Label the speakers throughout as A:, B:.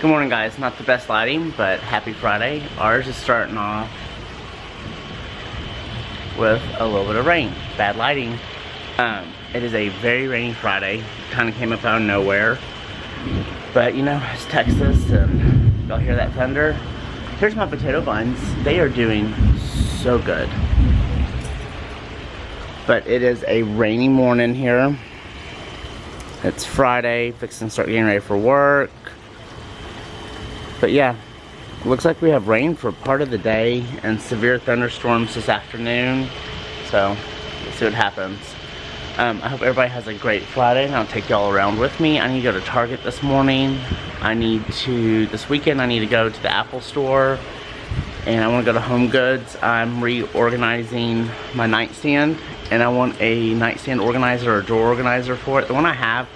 A: Good morning, guys. Not the best lighting, but happy Friday. Ours is starting off with a little bit of rain. Bad lighting. It is a very rainy Friday. Kind of came up out of nowhere. But, you know, it's Texas, and y'all hear that thunder? Here's my potato vines. They are doing so good. But it is a rainy morning here. It's Friday, fixing to start getting ready for work. But yeah, looks like we have rain for part of the day and severe thunderstorms this afternoon. So, let's see what happens. I hope everybody has a great Friday, and I'll take y'all around with me. I need to go to Target this morning. This weekend, I need to go to the Apple store. And I want to go to Homegoods. I'm reorganizing my nightstand. And I want a nightstand organizer or drawer organizer for it. The one I have,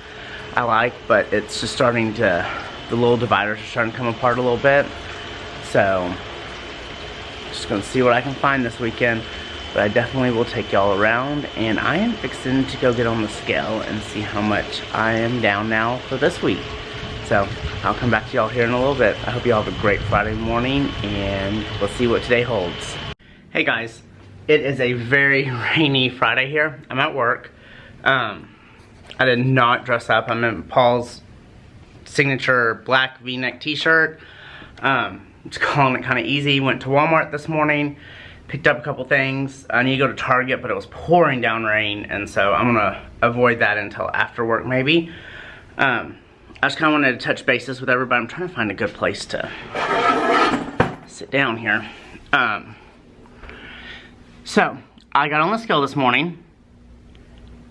A: I like, but it's just starting to... the little dividers are starting to come apart a little bit. So, just gonna see what I can find this weekend. But I definitely will take y'all around. And I am fixing to go get on the scale and see how much I am down now for this week. So, I'll come back to y'all here in a little bit. I hope y'all have a great Friday morning, and let's see what today holds. Hey guys, it is a very rainy Friday here. I'm at work. I did not dress up. I'm in Paul's signature black v-neck t-shirt. Just calling it kind of easy. Went to Walmart this morning, picked up a couple things. I need to go to Target, but it was pouring down rain, and so I'm gonna avoid that until after work maybe. I just kind of wanted to touch bases with everybody. I'm trying to find a good place to sit down here. So I got on the scale this morning,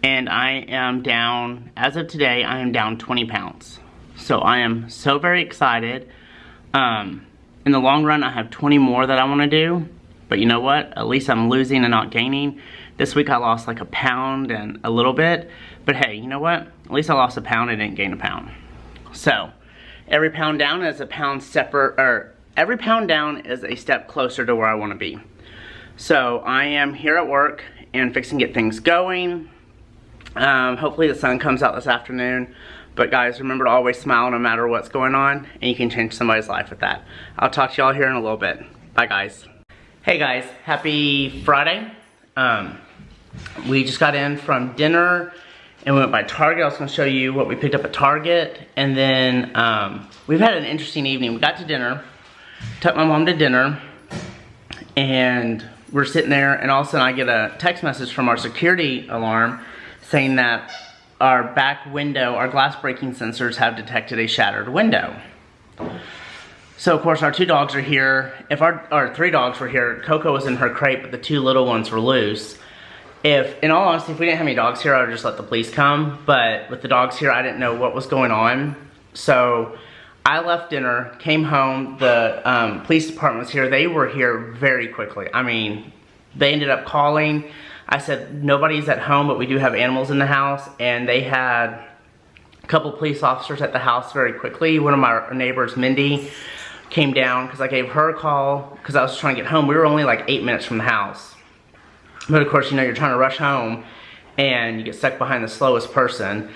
A: and I am down, as of today, I am down 20 pounds. So I am so very excited. In the long run, I have 20 more that I want to do. But you know what? At least I'm losing and not gaining. This week I lost like a pound and a little bit. But hey, you know what? At least I lost a pound and didn't gain a pound. So, every pound down is a pound separate, or every pound down is a step closer to where I want to be. So I am here at work and fixing to get things going. Hopefully the sun comes out this afternoon. But guys, remember to always smile no matter what's going on, and you can change somebody's life with that. I'll talk to y'all here in a little bit. Bye guys. Hey guys, happy Friday. We just got in from dinner and we went by Target. I was gonna show you what we picked up at Target. And then we've had an interesting evening. We got to dinner, took my mom to dinner, and we're sitting there, and all of a sudden I get a text message from our security alarm saying that our back window, our glass breaking sensors have detected a shattered window. So of course our two dogs are here. If our three dogs were here, Coco was in her crate, but the two little ones were loose. In all honesty, if we didn't have any dogs here, I would just let the police come. But with the dogs here, I didn't know what was going on. So I left dinner, came home, the police department was here. They were here very quickly. I mean, they ended up calling. I said, nobody's at home, but we do have animals in the house. And they had a couple police officers at the house very quickly. One of my neighbors, Mindy, came down because I gave her a call because I was trying to get home. We were only like 8 minutes from the house. But of course, you know, you're trying to rush home and you get stuck behind the slowest person.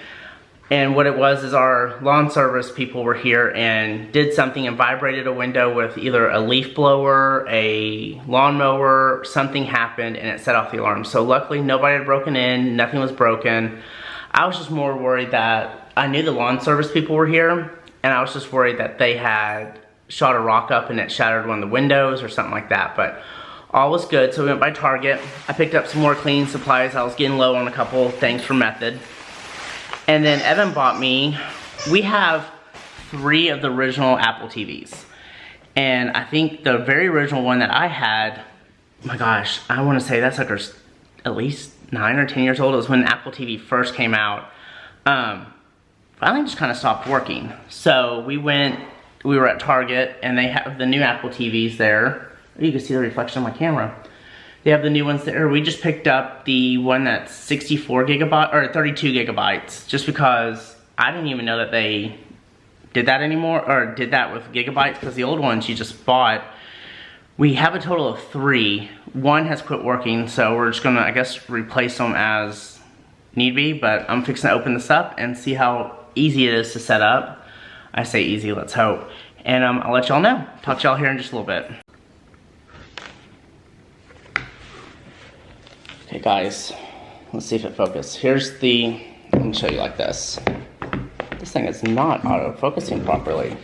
A: And what it was is our lawn service people were here and did something and vibrated a window with either a leaf blower, a lawnmower, something happened and it set off the alarm. So luckily nobody had broken in, nothing was broken. I was just more worried that, I knew the lawn service people were here, and I was just worried that they had shot a rock up and it shattered one of the windows or something like that. But all was good, so we went by Target. I picked up some more cleaning supplies. I was getting low on a couple things for Method. And then Evan bought me, we have 3 of the original Apple TVs. And I think the very original one that I had, oh my gosh, I want to say that's like at least 9 or 10 years old. It was when Apple TV first came out. Finally just kind of stopped working. So we were at Target and they have the new Apple TVs there. You can see the reflection on my camera. They have the new ones there. We just picked up the one that's 64 gigabytes, or 32 gigabytes, just because I didn't even know that they did that anymore, or did that with gigabytes, because the old ones you just bought. We have a total of 3. One has quit working, so we're just gonna, I guess, replace them as need be, but I'm fixing to open this up and see how easy it is to set up. I say easy, let's hope. And I'll let y'all know. Talk to y'all here in just a little bit. Okay guys, let's see if it focuses. Here's the, let me show you like this. This thing is not auto-focusing properly.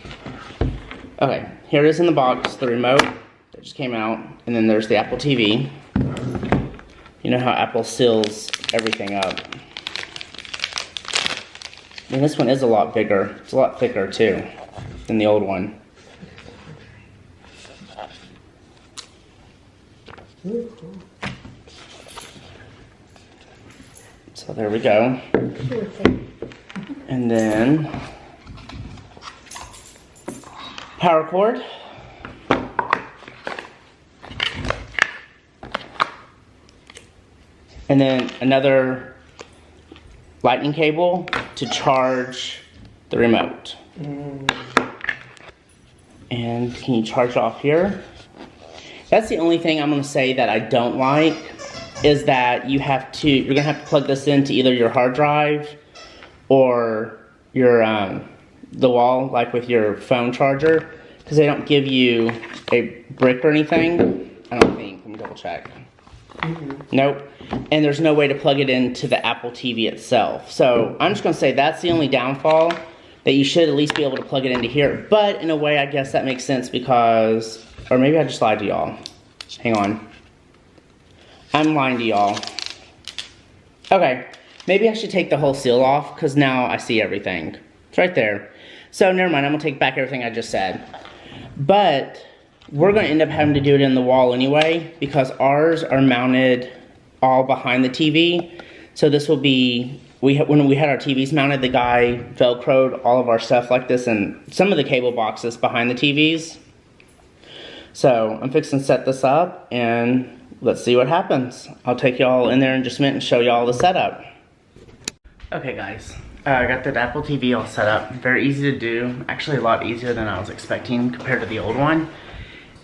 A: Okay, here it is in the box, the remote that just came out, and then there's the Apple TV. You know how Apple seals everything up. And this one is a lot bigger. It's a lot thicker too than the old one. So there we go. And then power cord. And then another lightning cable to charge the remote. And can you charge off here? That's the only thing I'm gonna say that I don't like, is that you're gonna have to plug this into either your hard drive or your the wall, like with your phone charger, because they don't give you a brick or anything. I don't think. Let me double check. Nope. And there's no way to plug it into the Apple TV itself. So I'm just gonna say that's the only downfall, that you should at least be able to plug it into here. But in a way, I guess that makes sense because, or maybe I just lied to y'all. Hang on. I'm lying to y'all. Okay, maybe I should take the whole seal off because now I see everything. It's right there. So never mind, I'm gonna take back everything I just said. But we're gonna end up having to do it in the wall anyway because ours are mounted all behind the TV. So this will be, when we had our TVs mounted, the guy Velcroed all of our stuff like this and some of the cable boxes behind the TVs. So I'm fixing to set this up and let's see what happens. I'll take y'all in there in just a minute and show y'all the setup. Okay guys, I got that Apple TV all set up. Very easy to do. Actually a lot easier than I was expecting compared to the old one.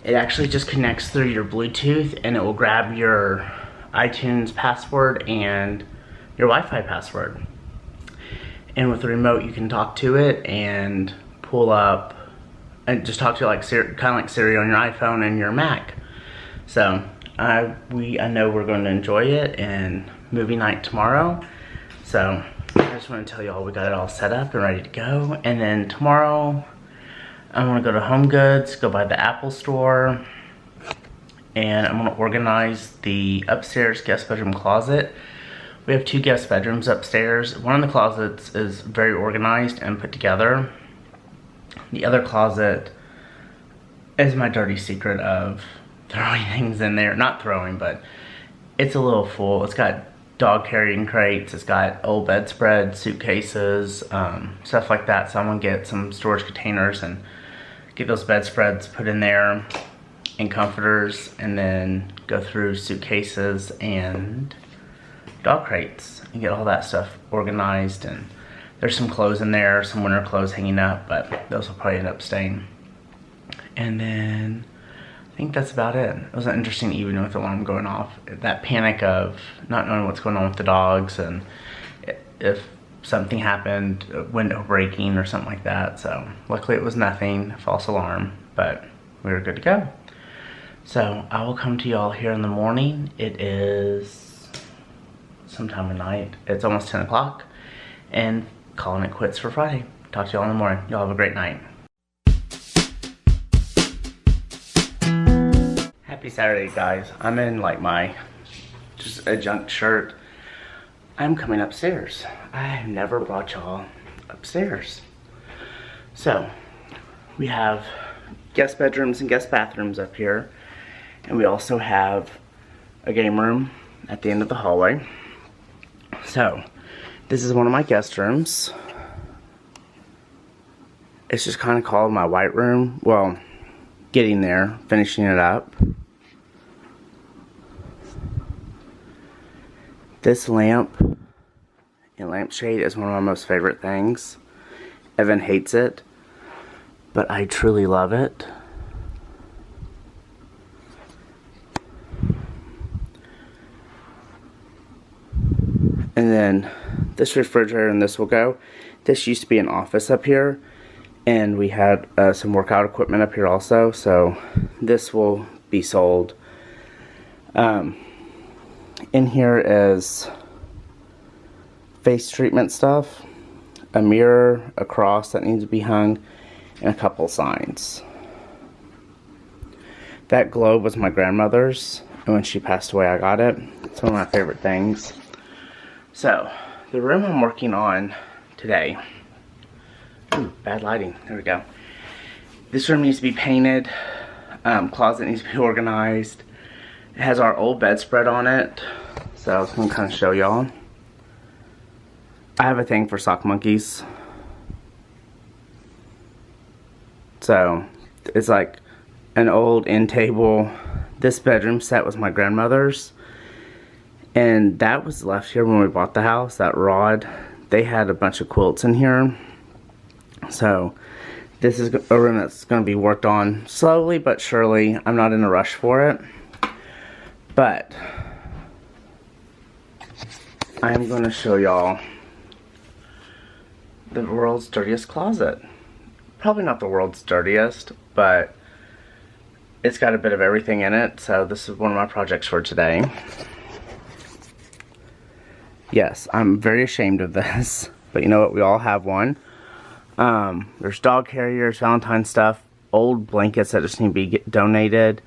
A: It actually just connects through your Bluetooth and it will grab your iTunes password and your Wi-Fi password. And with the remote you can talk to it and pull up and just talk to it like kind of like Siri on your iPhone and your Mac. So I know we're going to enjoy it and movie night tomorrow. So I just want to tell y'all we got it all set up and ready to go. And then tomorrow I'm going to go to Homegoods, go by the Apple store, and I'm going to organize the upstairs guest bedroom closet. We have 2 guest bedrooms upstairs. One of the closets is very organized and put together. The other closet is my dirty secret of throwing things in there. Not throwing, but it's a little full. It's got dog carrying crates, it's got old bedspreads, suitcases, stuff like that. So I'm gonna get some storage containers and get those bedspreads put in there and comforters, and then go through suitcases and dog crates and get all that stuff organized. And there's some clothes in there, some winter clothes hanging up, but those will probably end up staying. And then I think that's about it. It was an interesting evening with the alarm going off. That panic of not knowing what's going on with the dogs and if something happened, a window breaking or something like that. So luckily it was nothing, false alarm, but we were good to go. So I will come to y'all here in the morning. It is sometime at night. It's almost 10 o'clock and calling it quits for Friday. Talk to y'all in the morning. Y'all have a great night. Happy Saturday, guys. I'm in like my just a junk shirt. I'm coming upstairs. I have never brought y'all upstairs. So we have guest bedrooms and guest bathrooms up here, and we also have a game room at the end of the hallway. So this is one of my guest rooms. It's just kind of called my white room. Well, getting there, finishing it up. This lamp and lampshade is one of my most favorite things. Evan hates it, but I truly love it. And then this refrigerator and this will go. This used to be an office up here, And we had some workout equipment up here also, so this will be sold. In here is face treatment stuff, a mirror, a cross that needs to be hung, and a couple signs. That globe was my grandmother's, and when she passed away I got it. It's one of my favorite things. So, the room I'm working on today, ooh, bad lighting, there we go. This room needs to be painted, closet needs to be organized. It has our old bedspread on it, so I was going to kind of show y'all. I have a thing for sock monkeys. So, it's like an old end table. This bedroom set was my grandmother's. And that was left here when we bought the house, that rod. They had a bunch of quilts in here. So, this is a room that's going to be worked on slowly but surely. I'm not in a rush for it. But, I'm going to show y'all the world's dirtiest closet. Probably not the world's dirtiest, but it's got a bit of everything in it. So, this is one of my projects for today. Yes, I'm very ashamed of this, but you know what, we all have one. There's dog carriers, Valentine stuff, old blankets that just need to be donated,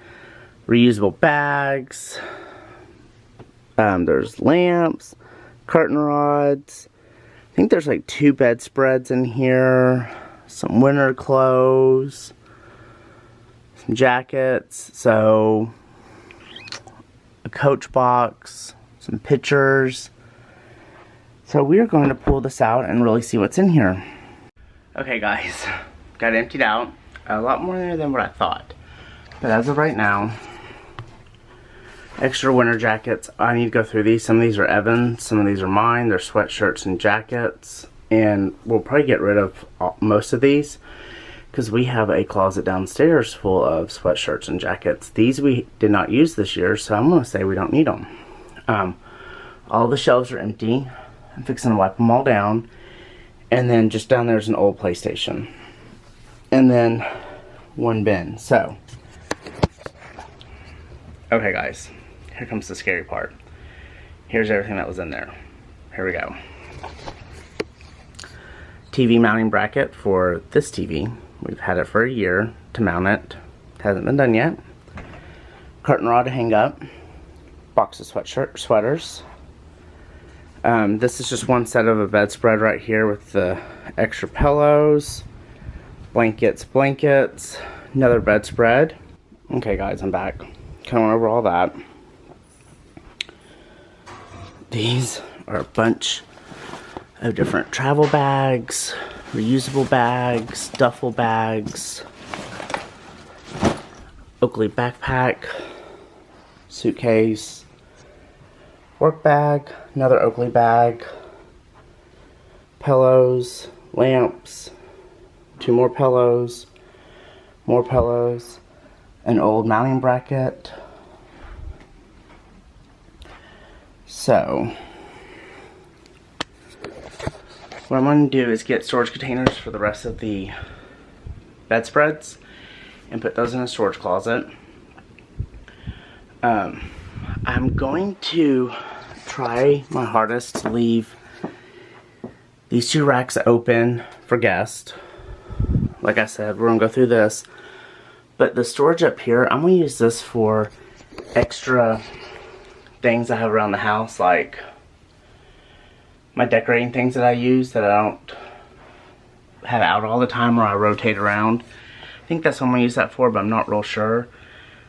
A: reusable bags, there's lamps, curtain rods, I think there's like 2 bedspreads in here, some winter clothes, some jackets, so a coach box, some pictures. So we are going to pull this out and really see what's in here. Okay guys, got it emptied out. A lot more in there than what I thought. But as of right now, extra winter jackets. I need to go through these. Some of these are Evan's, some of these are mine. They're sweatshirts and jackets. And we'll probably get rid of most of these, because we have a closet downstairs full of sweatshirts and jackets. These we did not use this year, so I'm going to say we don't need them. All the shelves are empty. I'm fixing to wipe them all down. And then just down there's an old PlayStation. And then one bin. So, okay guys, here comes the scary part. Here's everything that was in there. Here we go. TV mounting bracket for this TV. We've had it for a year to mount it. It hasn't been done yet. Curtain rod to hang up. Box of sweaters. This is just one set of a bedspread right here with the extra pillows, blankets, another bedspread. Okay guys, I'm back. Kind of over all that. These are a bunch of different travel bags, reusable bags, duffel bags, Oakley backpack, suitcase, work bag, another Oakley bag, pillows, lamps, 2 more pillows, an old mounting bracket. So, what I'm going to do is get storage containers for the rest of the bedspreads and put those in a storage closet. I'm going to try my hardest to leave these 2 racks open for guests. Like I said, we're going to go through this. But the storage up here, I'm going to use this for extra things I have around the house, like my decorating things that I use that I don't have out all the time, or I rotate around. I think that's what I'm going to use that for, but I'm not real sure.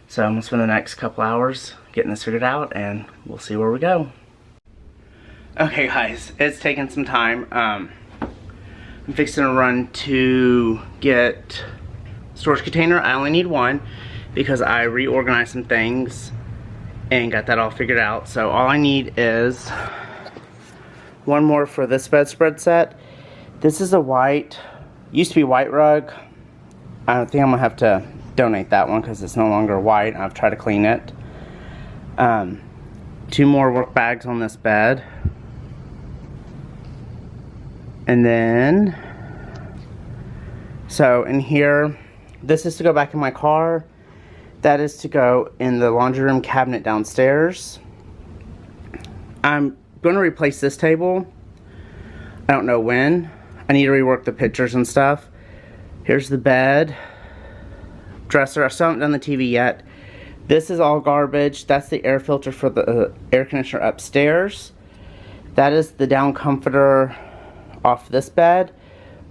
A: So I'm going to spend the next couple hours getting this figured out, and we'll see where we go. Okay guys, it's taken some time. I'm fixing to run to get storage container. I only need 1 because I reorganized some things and got that all figured out. So all I need is 1 more for this bedspread set. This is a white, used to be white rug. I think I'm gonna have to donate that one because it's no longer white. I've tried to clean it. 2 more work bags on this bed. And then So in here, this is to go back in my car. That is to go in the laundry room cabinet downstairs. I'm going to replace this table. I don't know when. I need to rework the pictures and stuff. Here's the bed. Dresser. I still haven't done the TV yet. This is all garbage. That's the air filter for the air conditioner upstairs. That is the down comforter off this bed,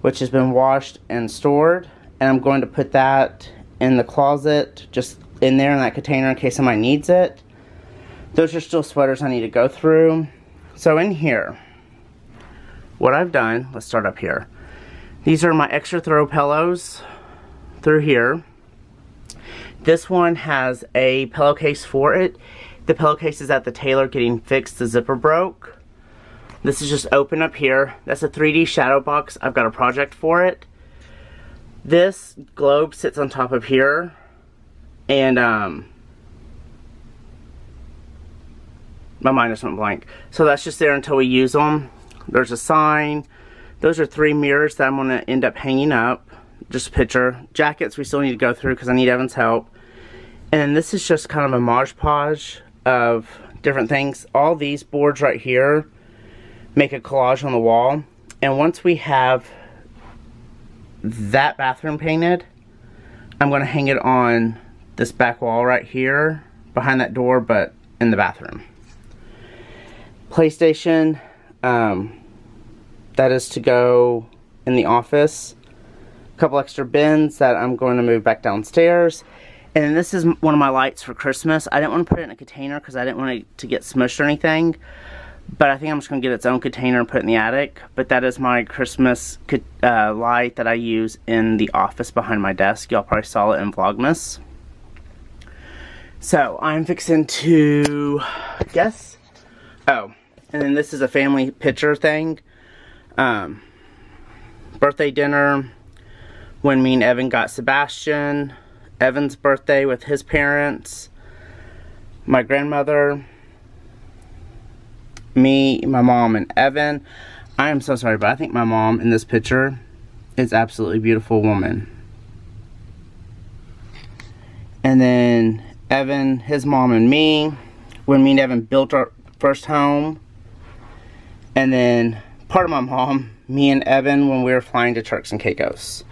A: which has been washed and stored. And I'm going to put that in the closet, just in there in that container in case somebody needs it. Those are still sweaters I need to go through. So in here, what I've done, let's start up here. These are my extra throw pillows through here. This one has a pillowcase for it. The pillowcase is at the tailor getting fixed. The zipper broke. This is just open up here. That's a 3D shadow box. I've got a project for it. This globe sits on top of here. And my mind just went blank. So that's just there until we use them. There's a sign. Those are 3 mirrors that I'm going to end up hanging up. Just a picture. Jackets we still need to go through because I need Evan's help. And this is just kind of a Mod Podge of different things. All these boards right here make a collage on the wall. And once we have that bathroom painted, I'm going to hang it on this back wall right here behind that door, but in the bathroom. PlayStation, that is to go in the office. A couple extra bins that I'm going to move back downstairs. And this is one of my lights for Christmas. I didn't want to put it in a container because I didn't want it to get smushed or anything. But I think I'm just going to get its own container and put it in the attic. But that is my Christmas light that I use in the office behind my desk. Y'all probably saw it in Vlogmas. So I'm fixing to guess. Oh, and then this is a family picture thing. Birthday dinner when me and Evan got Sebastian. Evan's birthday with his parents. My grandmother. Me, my mom, and Evan. I am so sorry, but I think my mom in this picture is absolutely beautiful woman. And then Evan, his mom, and me when me and Evan built our first home. And then part of my mom, me and Evan when we were flying to Turks and Caicos.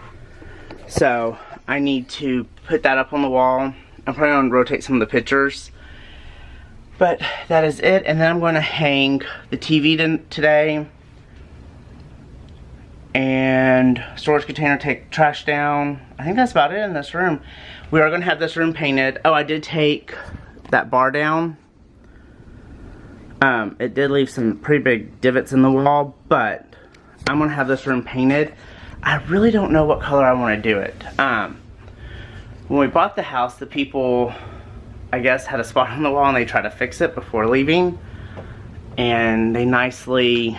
A: So I need to put that up on the wall. I'm probably going to rotate some of the pictures. But that is it. And then I'm going to hang the TV today. And storage container, take trash down. I think that's about it in this room. We are going to have this room painted. Oh, I did take that bar down. It did leave some pretty big divots in the wall. But I'm going to have this room painted. I really don't know what color I want to do it. When we bought the house, the people, I guess, had a spot on the wall and they tried to fix it before leaving. And they nicely,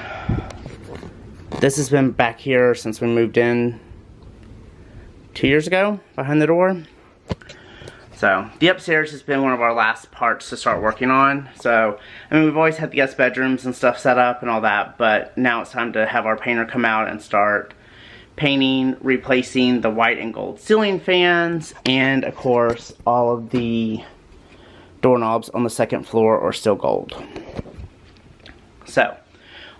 A: this has been back here since we moved in 2 years ago, behind the door. So, the upstairs has been one of our last parts to start working on. So, I mean, we've always had the guest bedrooms and stuff set up and all that, but now it's time to have our painter come out and start painting, replacing the white and gold ceiling fans, and of course, all of the doorknobs on the second floor are still gold. So,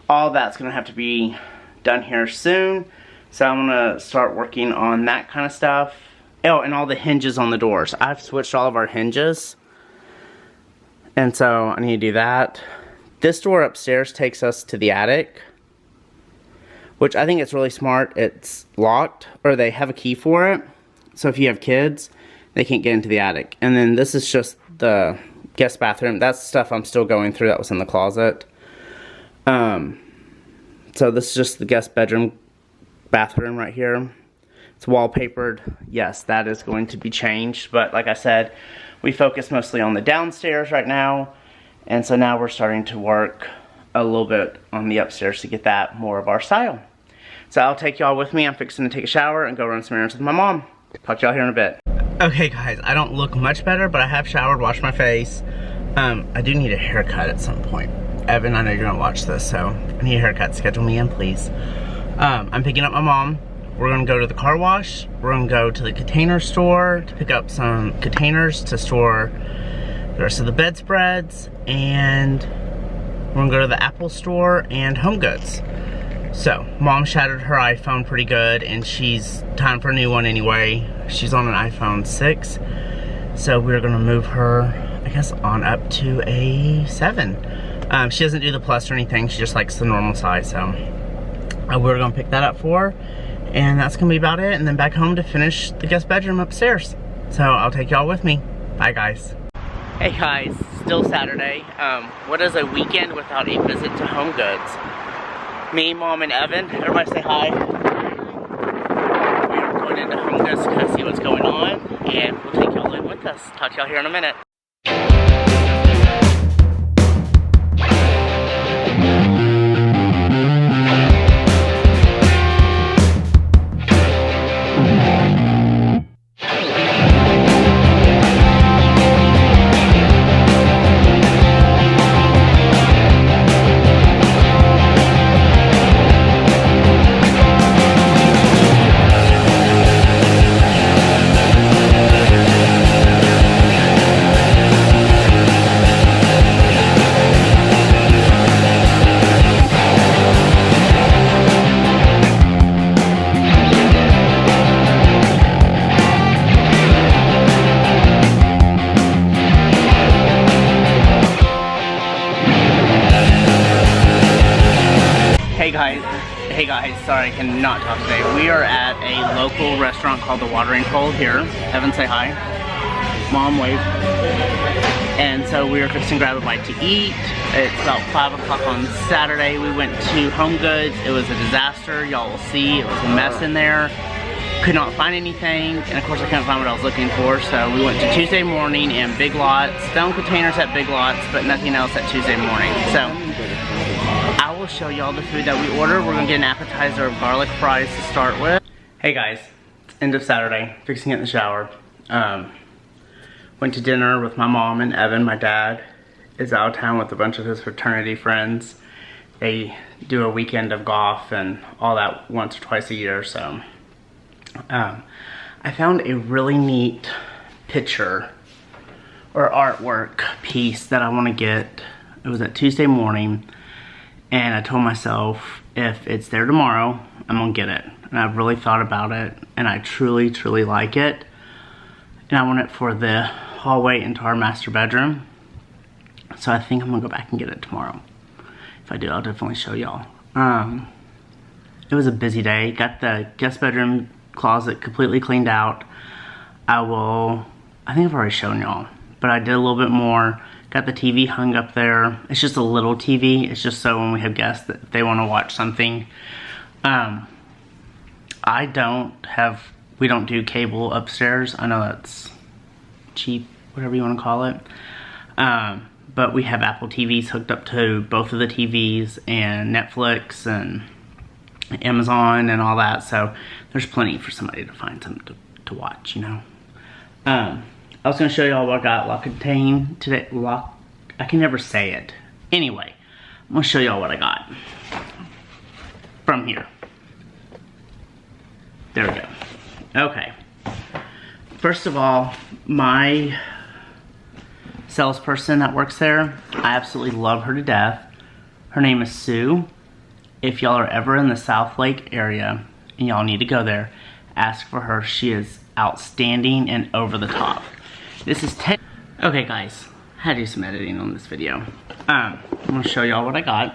A: all that's going to have to be done here soon. So I'm going to start working on that kind of stuff. Oh, and all the hinges on the doors. I've switched all of our hinges. And so I need to do that. This door upstairs takes us to the attic, which I think it's really smart. It's locked, or they have a key for it. So if you have kids, they can't get into the attic. And then this is just the guest bathroom. That's stuff I'm still going through that was in the closet. So this is just the guest bathroom right here. It's wallpapered. Yes, that is going to be changed. But like I said, we focus mostly on the downstairs right now. And so now we're starting to work a little bit on the upstairs to get that more of our style. So I'll take y'all with me. I'm fixing to take a shower and go run some errands with my mom. Talk to y'all here in a bit. Okay guys, I don't look much better, but I have showered, washed my face. I do need a haircut at some point. Evan, I know you're gonna watch this, so I need a haircut. Schedule me in, please. I'm picking up my mom we're gonna go to the car wash. We're gonna go to the container store to pick up some containers to store the rest of the bedspreads, and we're gonna go to the Apple store and Homegoods. So, Mom shattered her iPhone pretty good, and she's time for a new one anyway. She's on an iPhone 6, so we're gonna move her, I guess, on up to a 7. She doesn't do the plus or anything, she just likes the normal size, so we're gonna pick that up for her, and that's gonna be about it, and then back home to finish the guest bedroom upstairs. So I'll take y'all with me. Bye, guys. Hey guys, still Saturday. What is a weekend without a visit to Homegoods? Me, Mom, and Evan, everybody say hi. We are going into Homegoods to kind of see what's going on, and we'll take y'all in with us. Talk to y'all here in a minute. Hey guys, sorry I cannot talk today. We are at a local restaurant called The Watering Hole here. Evan, say hi. Mom, wave. And so we were fixing to grab a bite to eat. It's about 5 o'clock on Saturday. We went to Homegoods. It was a disaster. Y'all will see. It was a mess in there. Could not find anything. And of course I couldn't find what I was looking for. So we went to Tuesday Morning and Big Lots. Found containers at Big Lots, but nothing else at Tuesday Morning. So I will show y'all the food that we ordered. We're gonna get an appetizer of garlic fries to start with. Hey guys, it's end of Saturday, fixing it in the shower. Went to dinner with my mom and Evan. My dad is out of town with a bunch of his fraternity friends. They do a weekend of golf and all that once or twice a year, so. I found a really neat picture or artwork piece that I wanna get. It was at Tuesday Morning. And I told myself, if it's there tomorrow, I'm gonna get it. And I've really thought about it, and I truly, truly like it. And I want it for the hallway into our master bedroom. So I think I'm gonna go back and get it tomorrow. If I do, I'll definitely show y'all. It was a busy day. Got the guest bedroom closet completely cleaned out. I think I've already shown y'all, but I did a little bit more. Got the TV hung up there. It's just a little TV. It's just so when we have guests that if they want to watch something. We don't do cable upstairs. I know that's cheap, whatever you want to call it. But we have Apple TVs hooked up to both of the TVs and Netflix and Amazon and all that. So there's plenty for somebody to find something to watch, you know. I was going to show y'all what I got L'Occitane today. I can never say it. Anyway, I'm going to show y'all what I got from here. There we go. Okay. First of all, my salesperson that works there, I absolutely love her to death. Her name is Sue. If y'all are ever in the South Lake area and y'all need to go there, ask for her. She is outstanding and over the top. This is okay guys, I had to do some editing on this video. I'm gonna show y'all what I got.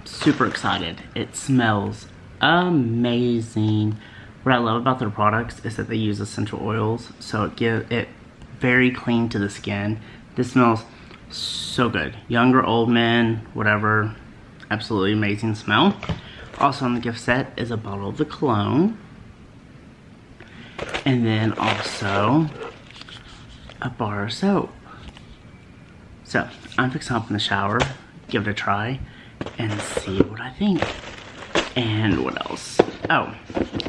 A: Super excited. It smells amazing. What I love about their products is that they use essential oils, so it gives it very clean to the skin. This smells so good. Young or old men, whatever, absolutely amazing smell. Also on the gift set is a bottle of the cologne. And then also a bar of soap. So I'm fixing to hop in the shower, give it a try, and see what I think. And what else? Oh,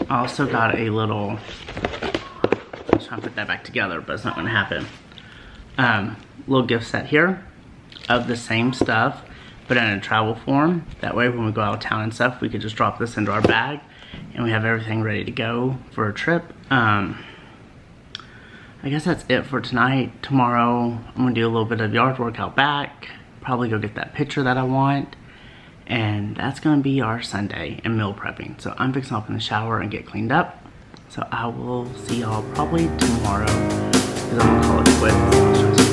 A: I also got a little, I was trying to put that back together, but it's not gonna happen. Little gift set here of the same stuff. put it in a travel form. That way when we go out of town and stuff, we could just drop this into our bag and we have everything ready to go for a trip. I guess that's it for tonight. Tomorrow, I'm gonna do a little bit of yard work out back. Probably go get that picture that I want. And that's gonna be our Sunday and meal prepping. So I'm fixing to hop in the shower and get cleaned up. So I will see y'all probably tomorrow, because I'm gonna call it quits.